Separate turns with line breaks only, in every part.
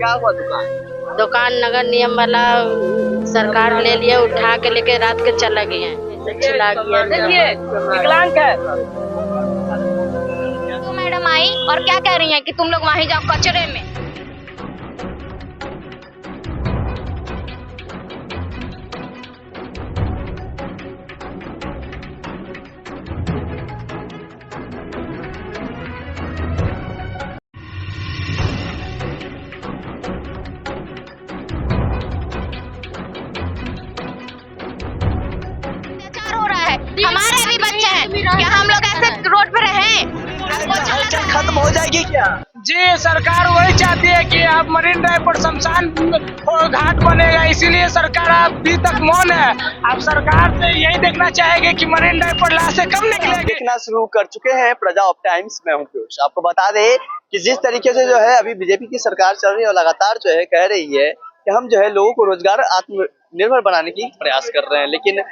क्या हुआ दुकान?
दुकान नगर निगम वाला सरकार ले लिए, उठा के लेके रात के चला गया, चिल्ला गया।
देखिए विकलांग है।
तो मैडम आई और क्या कह रही हैं कि तुम लोग वहीं जाओ कचरे में। अत्याचार हो रहा है, हमारे भी बच्चे हैं, क्या हम लोग ऐसे रोड पे रहें?
हलचल खत्म हो जाएगी क्या? जी सरकार वही चाहती है कि अब मरीन ड्राइव पर शमशान घाट बनेगा, इसीलिए सरकार अभी तक मौन है। अब सरकार से यही देखना चाहेगी कि मरीन ड्राइव पर लाशें कब निकलेगी। देखना शुरू कर चुके हैं प्रजा ऑफ टाइम्स में हूँ पीयूष। आपको बता दें कि जिस तरीके से जो है अभी बीजेपी की सरकार चल रही है और लगातार जो है कह रही है कि हम जो है लोगों को रोजगार आत्मनिर्भर बनाने की प्रयास कर रहे हैं, लेकिन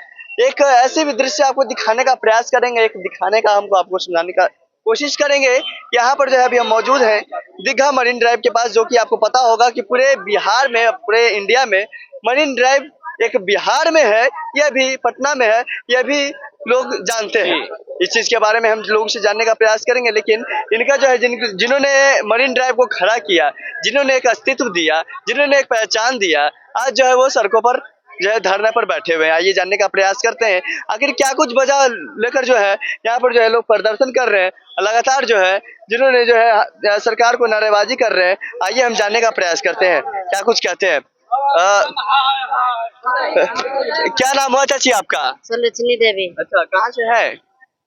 एक ऐसे भी दृश्य आपको दिखाने का प्रयास करेंगे, एक दिखाने का हमको आपको समझाने का कोशिश करेंगे। यहाँ पर जो है अभी हम मौजूद हैं दीघा मरीन ड्राइव के पास, जो कि आपको पता होगा कि पूरे बिहार में, पूरे इंडिया में मरीन ड्राइव एक बिहार में है, यह भी पटना में है, यह भी लोग जानते हैं। इस चीज के बारे में हम लोगों से जानने का प्रयास करेंगे, लेकिन इनका जो है जिन्होंने मरीन ड्राइव को खड़ा किया, जिन्होंने एक अस्तित्व दिया, जिन्होंने एक पहचान दिया, आज जो है वो सड़कों पर जो है धरने पर बैठे हुए हैं। आइए जानने का प्रयास करते हैं आखिर क्या कुछ वजह लेकर जो है यहाँ पर जो है लोग प्रदर्शन कर रहे हैं, लगातार जो है जिन्होंने जो है सरकार को नारेबाजी कर रहे हैं। आइए हम जानने का प्रयास करते हैं क्या कुछ कहते हैं। क्या नाम हुआ चाची आपका?
सुलोचनी देवी।
अच्छा, कहाँ से है?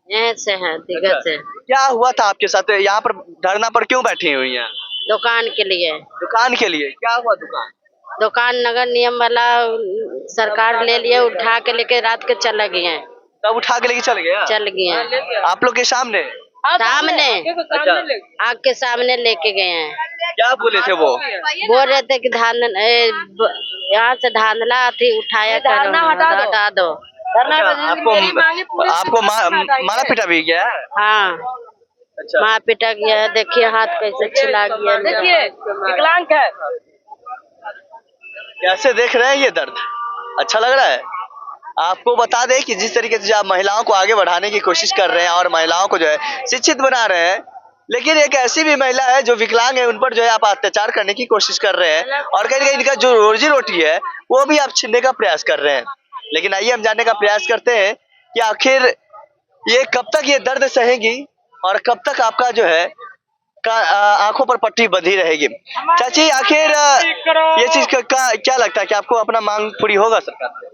यहाँ से है, दीघा से।
क्या हुआ था आपके साथ? यहाँ पर धरना पर क्यों बैठी हुई हैं?
दुकान के लिए।
दुकान के लिए? क्या हुआ दुकान?
दुकान नगर निगम वाला सरकार ले लिए, उठा के लेके रात के चला गया।
तब उठा के लेके चल गया?
चल गया।
आप लोग के सामने?
सामने
अच्छा,
आग के सामने लेके गए हैं।
क्या बोले थे वो?
बोल रहे थे कि यहाँ से धांधला थी, उठाया करो, हटा दो।
आपको मारा पीटा भी गया?
हाँ,
अच्छा,
मार पिटा गया है। देखिए हाथ कैसे छिला गया।
देखिए विकलांग है। कैसे देख रहे हैं ये दर्द? अच्छा लग रहा है? आपको बता दें कि जिस तरीके से आप महिलाओं को आगे बढ़ाने की कोशिश कर रहे हैं और महिलाओं को जो है शिक्षित बना रहे हैं, लेकिन एक ऐसी भी महिला है जो विकलांग है, उन पर जो है आप अत्याचार करने की कोशिश कर रहे हैं और कहीं ना कहीं इनका जो रोजी रोटी है वो भी आप छीनने का प्रयास कर रहे हैं। लेकिन आइए हम जानने का प्रयास करते हैं कि आखिर ये कब तक ये दर्द सहेगी और कब तक आपका जो है आंखों पर पट्टी बंधी रहेगी। चाची आखिर ये चीज का क्या लगता है कि आपको अपना मांग पूरी होगा सरकार से?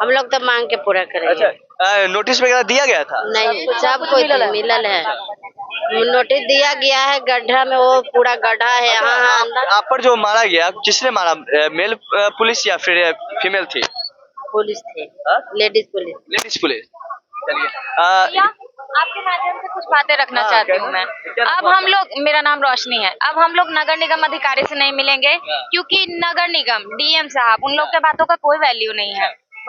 हम लोग तो मांग के पूरा करेंगे।
अच्छा, नोटिस वगैरह दिया गया था?
नहीं, सब कुछ मिलल है। नोटिस दिया गया है, गड्ढा में वो पूरा गड्ढा है।
अच्छा, आप पर जो मारा गया, किसने मारा? मेल पुलिस या फिर फीमेल थी?
पुलिस थी, लेडीज पुलिस।
Ladies police. चलिए
आपके माध्यम से कुछ बातें रखना चाहती हूँ मैं। अब हम लोग, मेरा नाम रोशनी है, अब हम लोग नगर निगम अधिकारी से नहीं मिलेंगे, क्योंकि नगर निगम डीएम साहब, उन लोग के बातों का कोई वैल्यू नहीं है।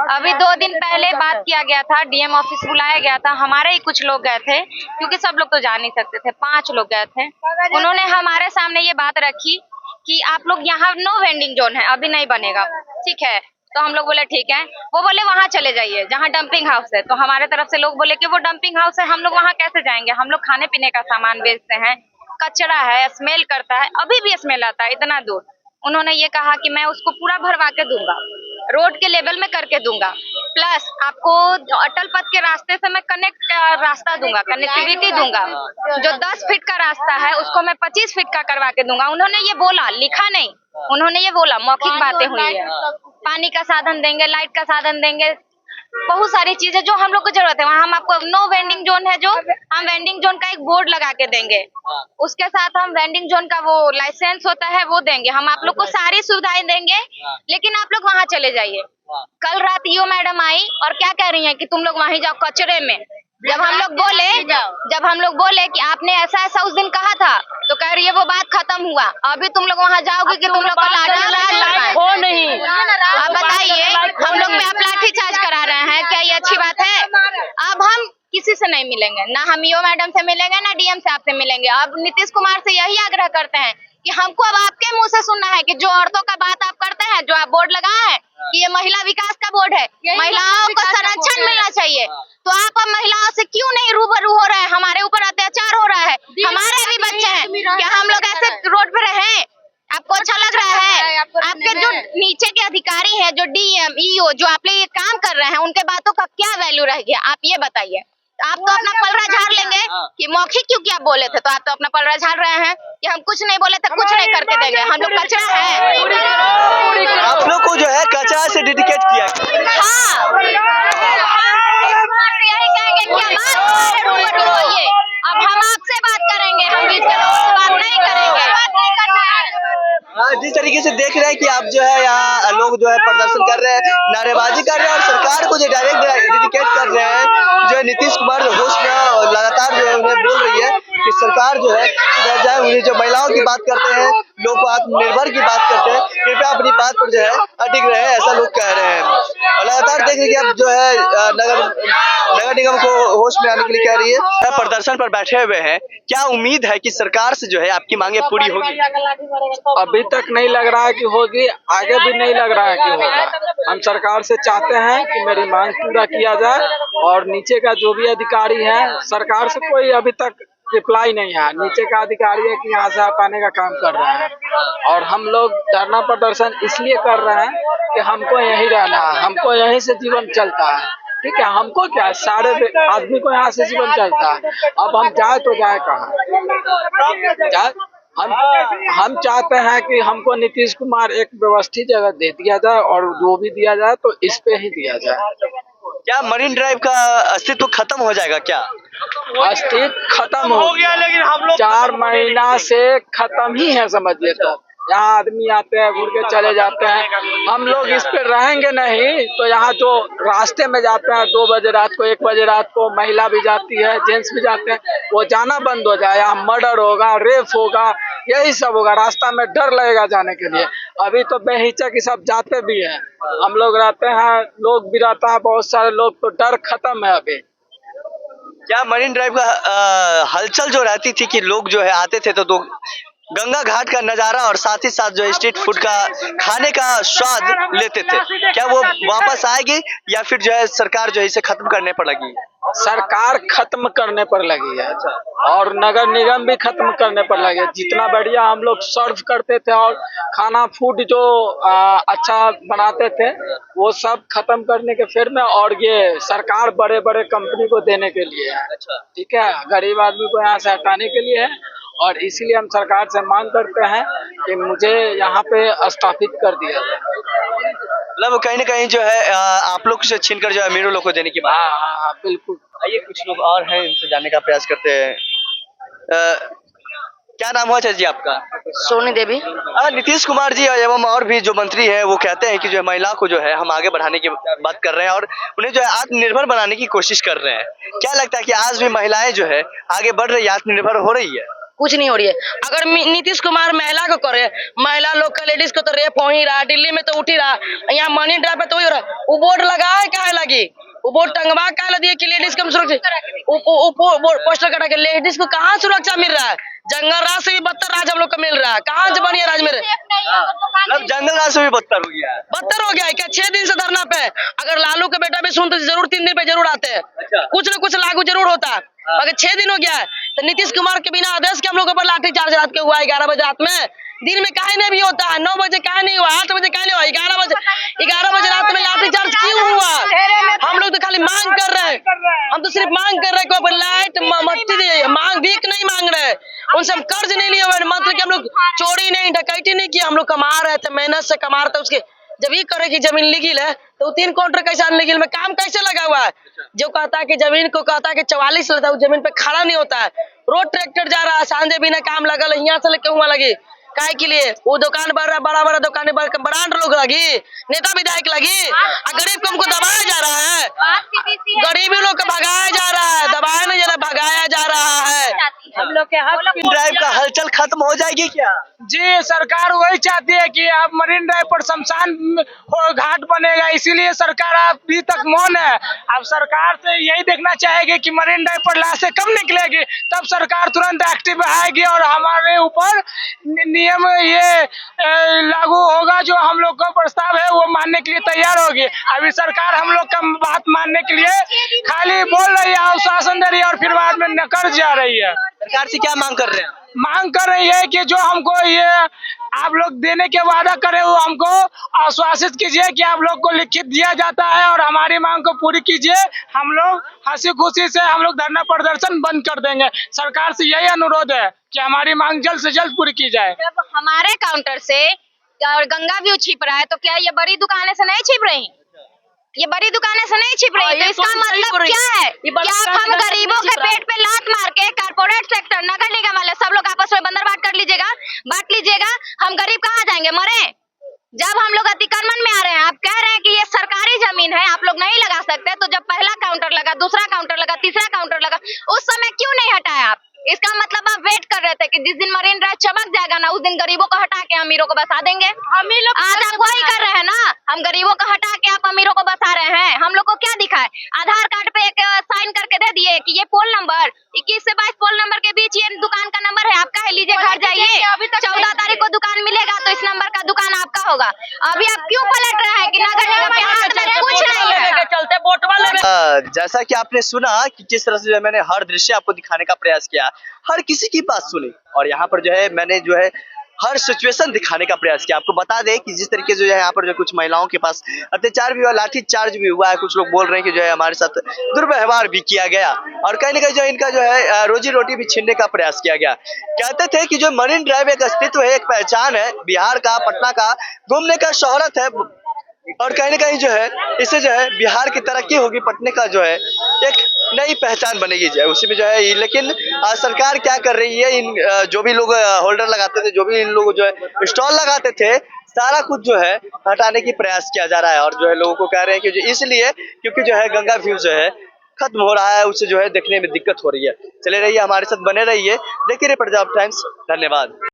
अभी 2 दिन पहले बात किया गया था, डीएम ऑफिस बुलाया गया था, हमारे ही कुछ लोग गए थे, क्योंकि सब लोग तो जा नहीं सकते थे, 5 लोग गए थे। उन्होंने हमारे सामने ये बात रखी कि आप लोग यहाँ नो वेंडिंग जोन है, अभी नहीं बनेगा, ठीक है। तो हम लोग बोले ठीक है। वो बोले वहां चले जाइए जहाँ डंपिंग हाउस है। तो हमारे तरफ से लोग बोले कि वो डंपिंग हाउस है, हम लोग वहां कैसे जाएंगे, हम लोग खाने पीने का सामान बेचते हैं, कचरा है, स्मेल करता है, अभी भी स्मेल आता है इतना दूर। उन्होंने ये कहा कि मैं उसको पूरा भरवा के दूंगा, रोड के लेवल में करके दूंगा, प्लस आपको अटल पथ के रास्ते से मैं रास्ता दूंगा, कनेक्टिविटी दूंगा। जो 10 फीट का रास्ता है उसको मैं 25 फीट का करवा के दूंगा। उन्होंने ये बोला, लिखा नहीं, उन्होंने ये बोला, मौखिक बातें हुई है। पानी का साधन देंगे, लाइट का साधन देंगे, बहुत सारी चीजें जो हम लोग को जरूरत है। वहाँ हम आपको नो वेंडिंग जोन है, जो हम वेंडिंग जोन का एक बोर्ड लगा के देंगे, उसके साथ हम वेंडिंग जोन का वो लाइसेंस होता है वो देंगे, हम आप लोग को सारी सुविधाएं देंगे, लेकिन आप लोग वहाँ चले जाइए। कल रात यो मैडम आई और क्या कह रही है कि तुम लोग वहीं जाओ कचरे में। जब हम लोग बोले कि आपने ऐसा ऐसा उस दिन कहा था, तो कह रही है वो बात खत्म हुआ, अभी तुम लोग वहाँ जाओगे कि तुम लोग को लाठी हो नहीं। आप बताइए, हम लोग पे आप लाठी चार्ज करा रहे हैं, क्या ये अच्छी बात है? अब हम किसी से नहीं मिलेंगे, ना हम यो मैडम से मिलेंगे, ना डीएम साहब से मिलेंगे। अब नीतीश कुमार से यही आग्रह करते हैं कि हमको अब आपके मुंह से सुनना है कि जो औरतों का बात आप करते हैं, जो आप बोर्ड लगाए हैं कि ये महिला विकास का बोर्ड है, महिलाओं को संरक्षण मिलना चाहिए, तो आप अब महिलाओं से क्यों नहीं रूबरू हो रहे हैं? हमारे ऊपर अत्याचार हो रहा है, हमारे भी बच्चे हैं, क्या हम लोग ऐसे रोड पे रहे? आपको अच्छा लग रहा है? आपके जो नीचे के अधिकारी हैं, जो डीएम ईओ जो आप ये काम कर रहे हैं, उनके बातों का क्या वैल्यू रह गया? आप ये बताइए। आप तो अपना पलड़ा झाड़ लेंगे कि मौखिक क्योंकि आप बोले थे, तो आप तो अपना पलड़ा झाड़ रहे हैं कि हम कुछ नहीं बोले थे, कुछ नहीं करके देंगे, हम लोग कचरा है।
आप लोग को जो है कचरा से डेडिकेट किया
हाँ, यही कहेंगे कि हम आप रूबरू होइए। अब हम आपसे बात करेंगे, हम बीच के लोगों से बात नहीं करेंगे।
जिस तरीके से देख रहे हैं कि आप जो है यहाँ लोग जो है प्रदर्शन कर रहे हैं, नारेबाजी कर रहे हैं और सरकार को जो डायरेक्ट डेडिकेट कर रहे हैं, जो है नीतीश कुमार जो होश में लगातार जो है उन्हें बोल रही है कि सरकार जो है सुधर जाए। उन्हें जो महिलाओं की बात करते हैं, लोग को आत्मनिर्भर की बात करते हैं, कृपया अपनी बात पर जो है अटिक रहे, ऐसा लोग कह रहे हैं। और लगातार देख रहे कि अब जो है नगर निगम को होश में आने के लिए कह रही है। प्रदर्शन पर बैठे हुए हैं, क्या उम्मीद है कि सरकार से जो है आपकी मांगे पूरी होगी?
अभी तक नहीं लग रहा है कि होगी, आगे भी नहीं लग रहा है कि होगा। हम सरकार से चाहते हैं कि मेरी मांग पूरा किया जाए, और नीचे का जो भी अधिकारी है, सरकार से कोई अभी तक रिप्लाई नहीं है। नीचे का अधिकारी है कि यहाँ से हटाने का काम कर रहे हैं, और हम लोग धरना प्रदर्शन इसलिए कर रहे हैं कि हमको यहीं रहना है, हमको यहीं से जीवन चलता है। ठीक है, हमको क्या है, सारे आदमी को यहाँ से जीवन चलता है। अब हम जाए तो जाए कहाँ? जाए हम चाहते हैं कि हमको नीतीश कुमार एक व्यवस्थित जगह दे दिया जाए, और जो भी दिया जाए तो इस पे ही दिया जाए।
क्या मरीन ड्राइव का अस्तित्व खत्म हो जाएगा? क्या
अस्तित्व खत्म हो गया? लेकिन हम लोग 4 महीना से खत्म ही है, समझिए। तो यहाँ आदमी आते हैं, घूर के चले जाते हैं। हम लोग इस पे रहेंगे नहीं तो यहाँ जो रास्ते में जाते हैं 2 बजे रात को, 1 बजे रात को, महिला भी जाती है, जेंट्स भी जाते हैं, वो जाना बंद हो जाए। यहाँ मर्डर होगा, रेप होगा, यही सब होगा। रास्ता में डर लगेगा जाने के लिए। अभी तो बेहिचक ही सब जाते भी हैं, हम लोग रहते हैं, लोग भी रहता है, बहुत सारे लोग, तो डर खत्म है अभी।
क्या मरीन ड्राइव का हलचल जो रहती थी कि लोग जो है आते थे तो गंगा घाट का नजारा और साथ ही साथ जो स्ट्रीट फूड का खाने का स्वाद लेते थे, क्या वो वापस आएगी या फिर जो है सरकार जो है इसे खत्म करने पर लगी?
सरकार खत्म करने पर लगी है, और नगर निगम भी खत्म करने पर लगे। जितना बढ़िया हम लोग सर्व करते थे और खाना फूड जो अच्छा बनाते थे, वो सब खत्म करने के फिर में, और ये सरकार बड़े बड़े कंपनी को देने के लिए है। ठीक है, गरीब आदमी को यहाँ से हटाने के लिए है, और इसीलिए हम सरकार से मांग करते हैं कि मुझे यहाँ पे स्थापित कर दिया जाए।
मतलब कहीं ना कहीं जो है आप लोग से छीनकर जो है अमीरों लोग को देने की बात।
हाँ, बिल्कुल।
आइए कुछ लोग और हैं, इनसे जानने का प्रयास करते हैं। क्या नाम हुआ चाचा जी आपका?
सोनी देवी।
नीतीश कुमार जी एवं और भी जो मंत्री हैं वो कहते हैं कि जो है महिला को जो है हम आगे बढ़ाने की बात कर रहे हैं और उन्हें जो है आत्मनिर्भर बनाने की कोशिश कर रहे हैं। क्या लगता है कि आज भी महिलाएं जो है आगे बढ़ रही है, आत्मनिर्भर हो रही है?
कुछ नहीं हो रही है। अगर नीतीश कुमार महिला को करे, महिला लोग का लेडीज को तो रेप हो ही रहा, दिल्ली में तो उठ ही रहा, यहाँ मनी ड्राइव पे तो ही हो रहा। वो बोर्ड लगाए काहे लगी, वो बोर्ड टंगवा काहे लगी कि लेडीज को सुरक्षित, पोस्टर कटा के लेडीज को कहाँ सुरक्षा मिल रहा है? जंगल राज से भी बदतर राज हम लोग को मिल रहा है। कहाँ जबानी राज मेरे,
मतलब जंगल राज से भी बदतर हो गया है।
बदतर हो गया है क्या? 6 दिन से धरना पे, अगर लालू का बेटा भी सुनते जरूर 3 दिन पे जरूर आते हैं, कुछ न कुछ लागू जरूर होता है। अगर 6 दिन हो गया है तो नीतीश कुमार के बिना आदेश के हम लोगों पर लाठी चार्ज रात के हुआ है। 11 बजे रात में, दिन में काहे नहीं भी होता है, 9 बजे काहे नहीं हुआ, 8 बजे काहे नहीं हुआ, 11 बजे रात में लाठी चार्ज क्यों हुआ? हम लोग तो खाली मांग कर रहे हैं, हम तो सिर्फ मांग कर रहे हैं कि लाइट मट्टी दे, मांग भीख नहीं मांग रहे, उनसे हम कर्ज नहीं लिए हुए, मतलब कि हम लोग चोरी नहीं डकैती नहीं किया, हम लोग कमा रहे थे, मेहनत से कमा रहे थे। उसके जब ये करे कि जमीन लीगल है तो 3 काउंटर कैसे अनलीगल में काम कैसे लगा हुआ है? जो कहता है कि जमीन को कहता है कि 44 लेता है, जमीन पे खड़ा नहीं होता है। रोड ट्रैक्टर जा रहा है, सांझे बिना काम लगल, यहाँ से लेके हुआ लगी काय के लिए? वो दुकान बड़ा बड़ा दुकान ब्रांड लोग लगी, नेता विधायक लगी, गरीब को हमको दबाया जा रहा है, गरीबी लोग को भगाया जा रहा है, दबाया नहीं जा रहा, भगाया जा रहा है।
हम लोग के हक
मरीन ड्राइव का हलचल खत्म हो जाएगी क्या?
जी सरकार वही चाहती है कि अब मरीन ड्राइव पर शमशान घाट बनेगा, इसीलिए सरकार अभी तक मौन है। अब सरकार से यही देखना चाहेगी कि मरीन ड्राइव पर लाशें कब निकलेगी, तब सरकार तुरंत एक्टिव आएगी और हमारे ऊपर नियम ये लागू होगा। जो हम लोग का प्रस्ताव है वो मानने के लिए तैयार होगी। अभी सरकार हम लोग का बात मानने के लिए खाली बोल रही है, आश्वासन दे रही है और फिर बाद में नकर जा रही है।
सरकार से क्या मांग कर रहे हैं?
मांग कर रही है कि जो हमको ये आप लोग देने के वादा करे वो हमको आश्वासित कीजिए कि आप लोग को लिखित दिया जाता है और हमारी मांग को पूरी कीजिए। हम लोग हंसी खुशी से हम लोग धरना प्रदर्शन बंद कर देंगे। सरकार से यही अनुरोध है कि हमारी मांग जल्द से जल्द पूरी की जाए।
जब हमारे काउंटर से और गंगा व्यू छिप रहा है तो क्या ये बड़ी दुकानें से नहीं छिप रही? ये बड़ी दुकानें से नहीं छिप रही, तो इसका मतलब क्या है? क्या हम गरीबों के पेट पे लात मार के कारपोरेट सेक्टर, नगर निगम वाले सब लोग आपस में बंदर बांट बांट लीजिएगा, हम गरीब कहाँ जाएंगे? मरे? जब हम लोग अतिक्रमण में आ रहे हैं, आप कह रहे हैं कि ये सरकारी जमीन है, आप लोग नहीं लगा सकते, तो जब पहला काउंटर लगा, दूसरा काउंटर लगा, तीसरा काउंटर लगा, उस समय क्यों नहीं हटाया आप? इसका मतलब आप वेट कर रहे थे कि जिस दिन मरीन ड्राइव चमक जाएगा ना, उस दिन गरीबों को हटा के अमीरों को बसा देंगे। आज आप वही कर रहे हैं ना, हम गरीबों को हटा के आप अमीरों को बसा रहे हैं। हम लोग को क्या दिखा है? आधार कार्ड पे एक साइन करके दे दिए कि ये पोल नंबर 21 से 22 पोल नंबर के बीच ये दुकान का नंबर है, आपका है, लीजिए घर जाइए। 14 तारीख को दुकान मिलेगा तो इस नंबर का दुकान आपका होगा। अभी आप क्यों पलट रहे हैं कि नगर निगम के हाथ में कुछ नहीं है?
चलते
जैसा कि आपने सुना कि किस तरह से जो है मैंने हर दृश्य आपको दिखाने का प्रयास किया, हर किसी की बात सुनी और यहाँ पर जो है मैंने जो है हर सिचुएशन दिखाने का प्रयास किया। आपको बता दें कि जिस तरीके से जो है यहाँ पर जो कुछ महिलाओं के पास अत्याचार भी हुआ, लाठी चार्ज भी हुआ है, कुछ लोग बोल रहे हैं कि जो है हमारे साथ दुर्व्यवहार भी किया गया और कहीं ना कहीं जो इनका जो है रोजी रोटी भी छीनने का प्रयास किया गया। कहते थे कि जो मरीन ड्राइव एक अस्तित्व है, एक पहचान है बिहार का, पटना का, घूमने का शोहरत है और कहीं ना कहीं जो है इससे जो है बिहार की तरक्की होगी, पटने का जो है एक नई पहचान बनेगी जो है उसी में जो है। लेकिन सरकार क्या कर रही है, इन जो भी लोग होल्डर लगाते थे, जो भी इन लोग जो है स्टॉल लगाते थे, सारा कुछ जो है हटाने की प्रयास किया जा रहा है और जो है लोगों को कह रहे हैं कि जो इसलिए क्योंकि जो है गंगा व्यू जो है खत्म हो रहा है, उससे जो है देखने में दिक्कत हो रही है। चले रहिए हमारे साथ, बने रहिए, देखते रहिए पंजाब टाइम्स। धन्यवाद।